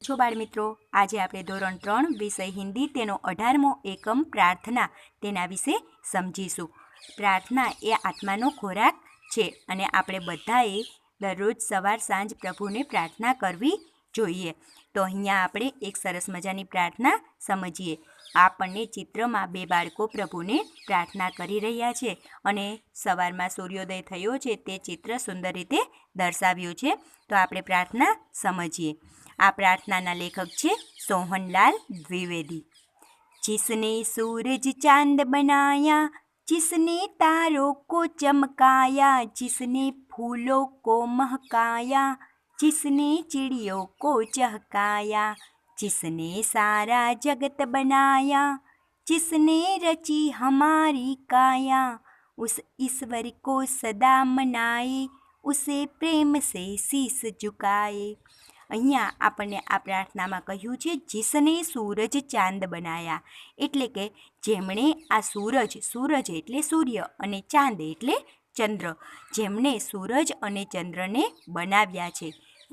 છો બાળમિત્રો, આજે આપણે ધોરણ 3 વિષય હિન્દી તેનો 18મો એકમ પ્રાર્થના તેના વિશે સમજીશું. પ્રાર્થના એ આત્માનો ખોરાક છે અને આપણે બધાએ દરરોજ સવાર સાંજ પ્રભુને પ્રાર્થના કરવી જોઈએ. તો અહીંયા આપણે એક સરસ મજાની પ્રાર્થના સમજીએ. આપણને ચિત્રમાં બે બાળકો પ્રભુને પ્રાર્થના કરી રહ્યા છે અને સવારમાં સૂર્યોદય થયો છે તે ચિત્ર સુંદર રીતે દર્શાવ્યું છે. તો આપણે પ્રાર્થના સમજીએ. આ પ્રાર્થનાના લેખક છે સોહનલાલ દ્વિવેદી. जिसने सूरज चांद बनाया, जिसने तारों को चमकाया, जिसने फूलों को महकाया, जिसने चिड़ियों को चहकाया, जिसने सारा जगत बनाया, जिसने रची हमारी काया, उस ईश्वर को सदा मनाए, उसे प्रेम से शीस झुकाए. અહીંયા આપણને આ પ્રાર્થનામાં કહ્યું છે जिसने सूरज चांद बनाया, એટલે કે જેમણે આ સૂરજ એટલે સૂર્ય અને ચાંદ એટલે ચંદ્ર, જેમણે સૂરજ અને ચંદ્રને બનાવ્યા છે.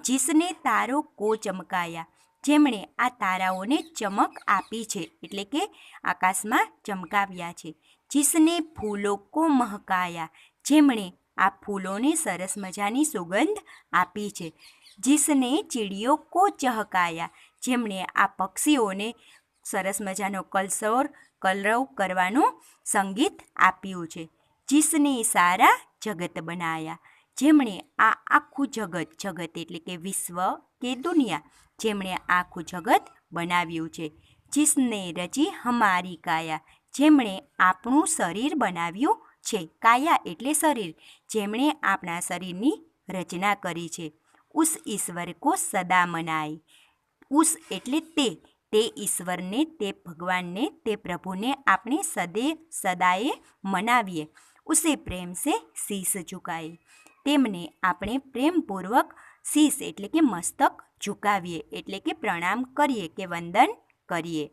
जिसने તારો કો ચમકાયા, જેમણે આ તારાઓને ચમક આપી છે એટલે કે આકાશમાં ચમકાવ્યા છે. जिसने फूलों को महकाया, જેમણે આ ફૂલોને સરસ મજાની સુગંધ આપી છે. जिसने चिड़ियों को चहकाया, જેમણે આ પક્ષીઓને સરસ મજાનો કલરવ કરવાનું સંગીત આપ્યું છે. जिसने सारा જગત બનાયા, જેમણે આ આખું જગત એટલે કે વિશ્વ કે દુનિયા, જેમણે આખું જગત બનાવ્યું છે. जिसने रची हमारी काया, જેમણે આપણું શરીર બનાવ્યું છે. કાયા એટલે શરીર, જેમણે આપણા શરીરની રચના કરી છે. उस ईश्वर को सदा मनाए, उस એટલે તે ઈશ્વરને, તે ભગવાનને, તે પ્રભુને આપણે સદાએ મનાવીએ. ઉસે પ્રેમ સે શીશ ઝુકાએ, તેમને આપણે પ્રેમપૂર્વક શીશ એટલે કે મસ્તક ઝુકાવીએ એટલે કે પ્રણામ કરીએ કે વંદન કરીએ.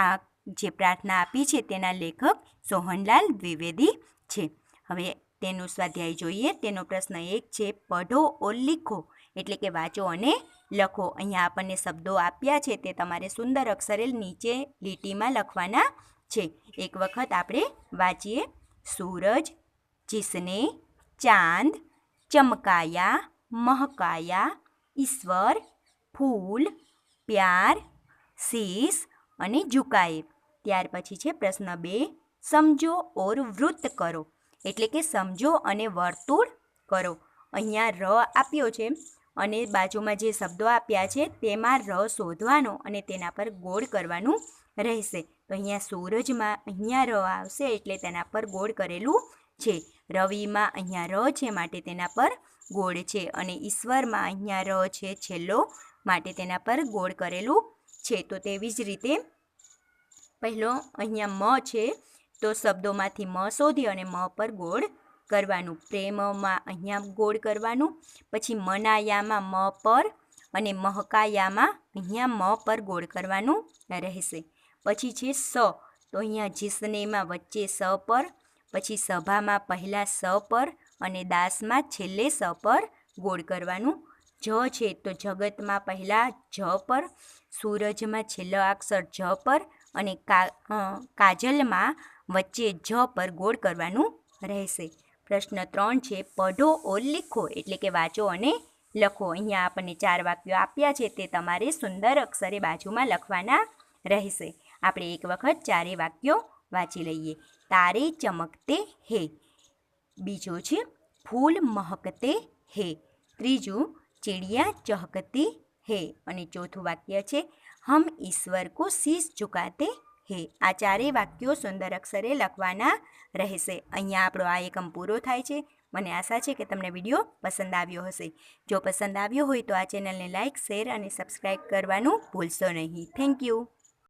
આ જે પ્રાર્થના આપી છે તેના લેખક સોહનલાલ દ્વિવેદી છે. હવે તેનું સ્વાધ્યાય જોઈએ. તેનો પ્રશ્ન 1 છે પઢો ઓર લીખો, એટલે કે વાંચો અને લખો. અહીંયા આપણને શબ્દો આપ્યા છે તે તમારે સુંદર અક્ષરે નીચે લીટીમાં લખવાના છે. એક વખત આપણે વાંચીએ. सूरज, जिसने चांद चमकाया, महकाया, ईश्वर, फूल, प्यार, शीश અને ઝુકાએ. ત્યાર પછી છે પ્રશ્ન 2, સમજો ઓર વૃત્ત કરો, એટલે કે સમજો અને વર્તુળ કરો. અહીંયા ર આપ્યો છે અને બાજુમાં જે શબ્દો આપ્યા છે તેમાં ર શોધવાનો અને તેના પર ગોળ કરવાનું રહેશે. તો અહીંયા સૂરજમાં અહીંયા ર આવશે એટલે તેના પર ગોળ કરેલું છે. રવિમાં અહીંયા ર છે માટે તેના પર ગોળ છે અને ઈશ્વરમાં અહીંયા ર છે છેલ્લો માટે તેના પર ગોળ કરેલું છે. તો તેવી જ રીતે પહેલો અહીંયા મ છે તો શબ્દોમાંથી મ શોધી અને મ પર ગોળ કરવાનું. પ્રેમમાં અહીંયા ગોળ કરવાનું. પછી મનાયામાં મ પર અને મહકાયામાં અહીંયા મ પર ગોળ કરવાનું રહેશે. પછી છે સ, તો અહીંયા જીસનેમાં વચ્ચે સ પર, પછી સભામાં પહેલાં સ પર અને દાસમાં છેલ્લે સ પર ગોળ કરવાનું. જ છે તો જગતમાં પહેલાં જ પર, સૂરજમાં છેલ્લો અક્ષર જ પર અને કાજલમાં વચ્ચે જ પર ગોળ કરવાનું રહેશે. પ્રશ્ન 3 છે પઢો ઓર લીખો, એટલે કે વાંચો અને લખો. અહીંયા આપણને 4 વાક્યો આપ્યા છે તે તમારે સુંદર અક્ષરે બાજુમાં લખવાના રહેશે. આપણે એક વખત 4 વાક્યો વાંચી લઈએ. તારે ચમકતે હે, બીજો છે ફૂલ મહકતે હે, ત્રીજું ચિડિયા ચહકતી હે અને ચોથું વાક્ય છે હમ ઈશ્વર કો શીશ ઝુકાતે હે. આ 4 વાક્યો સુંદર અક્ષરે લખવાના રહેશે. અહીંયા આપણો આ એકમ પૂરો થાય છે. મને આશા છે કે તમને વિડીયો પસંદ આવ્યો હશે. જો પસંદ આવ્યો હોય તો આ ચેનલને લાઇક, શેર અને સબસ્ક્રાઈબ કરવાનું ભૂલશો નહીં. Thank you.